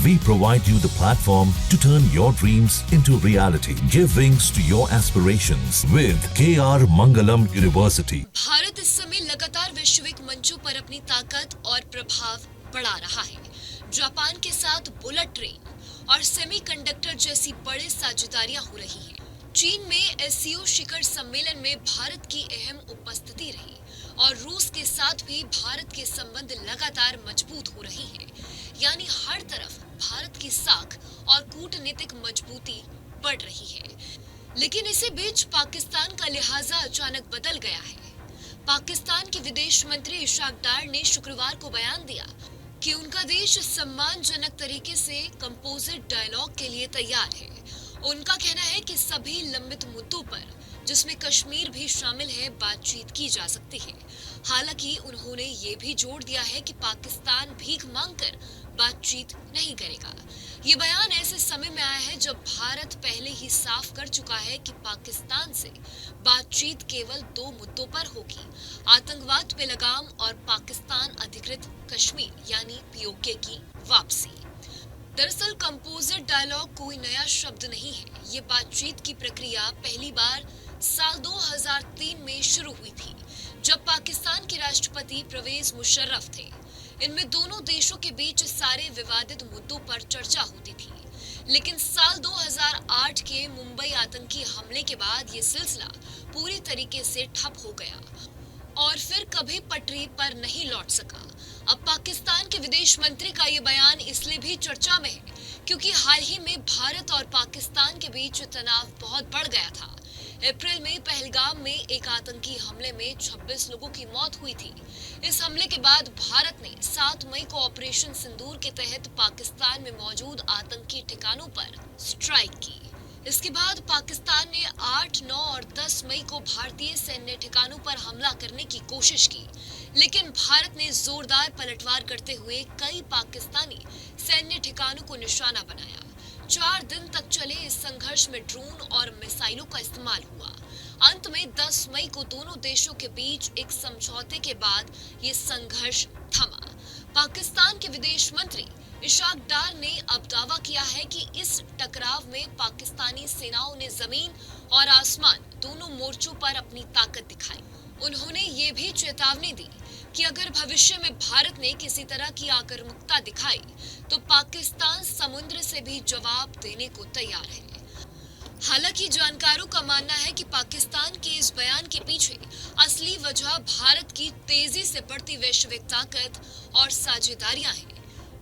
We provide you the platform to turn your dreams into reality. Give wings to your aspirations with KR Mangalam University. Bharat इस समय लगातार वैश्विक मंचों पर अपनी ताकत और प्रभाव बढ़ा रहा है। जापान के साथ बुलेट ट्रेन और सेमीकंडक्टर जैसी बड़ी साझेदारियां हो रही हैं। चीन में एससीओ शिखर सम्मेलन में भारत की अहम उपस्थिति रही और रूस के साथ भी भारत के संबंध लगातार मजबूत हो रहे हैं। यानी हर तरफ भारत की साख और कूटनीतिक मजबूती बढ़ रही है। लेकिन इसी बीच पाकिस्तान का लिहाजा अचानक बदल गया है। पाकिस्तान के विदेश मंत्री इशाक डार ने शुक्रवार को बयान दिया कि उनका देश सम्मानजनक तरीके से कंपोजिट डायलॉग के लिए तैयार है। उनका कहना है कि सभी लंबित मुद्दों पर, जिसमें कश्मीर भी शामिल है, बातचीत की जा सकती है। हालांकि उन्होंने ये भी जोड़ दिया है कि पाकिस्तान भीख मांगकर बातचीत नहीं करेगा। ये बयान ऐसे समय में आया है जब भारत पहले ही साफ कर चुका है कि पाकिस्तान से बातचीत केवल 2 मुद्दों पर होगी: आतंकवाद पे लगाम और पाकिस्तान अधिकृत कश्मीर यानी पीओके की वापसी। दरअसल कंपोजिट डायलॉग कोई नया शब्द नहीं है। ये बातचीत की प्रक्रिया पहली बार साल 2003 में शुरू हुई थी, जब पाकिस्तान के राष्ट्रपति परवेज मुशर्रफ थे। इनमें दोनों देशों के बीच सारे विवादित मुद्दों पर चर्चा होती थी। लेकिन साल 2008 के मुंबई आतंकी हमले के बाद ये सिलसिला पूरी तरीके से ठप हो गया और फिर कभी पटरी पर नहीं लौट सका। अब पाकिस्तान के विदेश मंत्री का ये बयान इसलिए भी चर्चा में है क्योंकि हाल ही में भारत और पाकिस्तान के बीच तनाव बहुत बढ़ गया था। अप्रैल में पहलगाम में एक आतंकी हमले में 26 लोगों की मौत हुई थी। इस हमले के बाद भारत ने 7 मई को ऑपरेशन सिंदूर के तहत पाकिस्तान में मौजूद आतंकी ठिकानों पर स्ट्राइक की। इसके बाद पाकिस्तान ने 8, 9 और 10 मई को भारतीय सैन्य ठिकानों पर हमला करने की कोशिश की, लेकिन भारत ने जोरदार पलटवार करते हुए कई पाकिस्तानी सैन्य ठिकानों को निशाना बनाया। 4 दिन तक चले इस संघर्ष में ड्रोन और मिसाइलों का इस्तेमाल हुआ। अंत में 10 मई को दोनों देशों के बीच एक समझौते के बाद ये संघर्ष थमा। पाकिस्तान के विदेश मंत्री इशाक डार ने अब दावा किया है कि इस टकराव में पाकिस्तानी सेनाओं ने जमीन और आसमान दोनों मोर्चों पर अपनी ताकत दिखाई। उन्होंने ये भी चेतावनी दी कि अगर भविष्य में भारत ने किसी तरह की आक्रामकता दिखाई तो पाकिस्तान समुद्र से भी जवाब देने को तैयार है। हालांकि जानकारों का मानना है कि पाकिस्तान के इस बयान के पीछे असली वजह भारत की तेजी से बढ़ती वैश्विक ताकत और साझेदारियां हैं।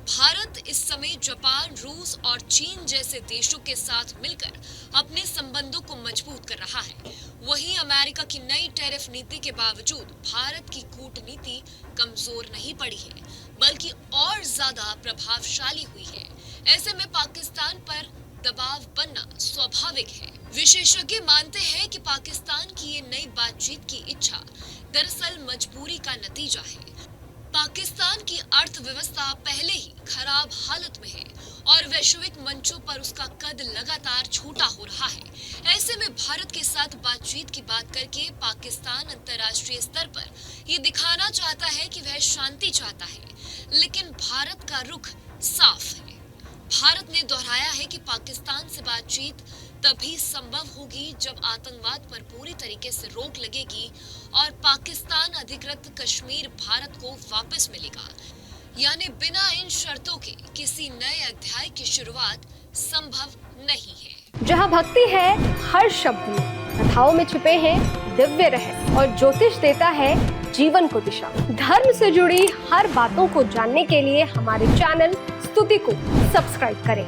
भारत इस समय जापान, रूस और चीन जैसे देशों के साथ मिलकर अपने संबंधों को मजबूत कर रहा है। वहीं अमेरिका की नई टैरिफ नीति के बावजूद भारत की कूटनीति कमजोर नहीं पड़ी है, बल्कि और ज्यादा प्रभावशाली हुई है। ऐसे में पाकिस्तान पर दबाव बनना स्वाभाविक है। विशेषज्ञ मानते हैं कि पाकिस्तान की ये नई बातचीत की इच्छा दरअसल मजबूरी का नतीजा है। पाकिस्तान की अर्थव्यवस्था पहले ही खराब हालत में है और वैश्विक मंचों पर उसका कद लगातार छोटा हो रहा है। ऐसे में भारत के साथ बातचीत की बात करके पाकिस्तान अंतर्राष्ट्रीय स्तर पर ये दिखाना चाहता है कि वह शांति चाहता है, लेकिन भारत का रुख साफ है। भारत ने दोहराया है कि पाकिस्तान से बातचीत तभी संभव होगी जब आतंकवाद पर पूरी तरीके से रोक लगेगी और पाकिस्तान अधिकृत कश्मीर भारत को वापस मिलेगा। यानी बिना इन शर्तों के किसी नए अध्याय की शुरुआत संभव नहीं है। जहाँ भक्ति है हर शब्द में, कथाओं में छुपे हैं दिव्य रहस्य और ज्योतिष देता है जीवन को दिशा। धर्म से जुड़ी हर बातों को जानने के लिए हमारे चैनल स्तुति को सब्सक्राइब करें।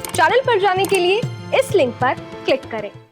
चैनल पर जाने के लिए इस लिंक पर क्लिक करें।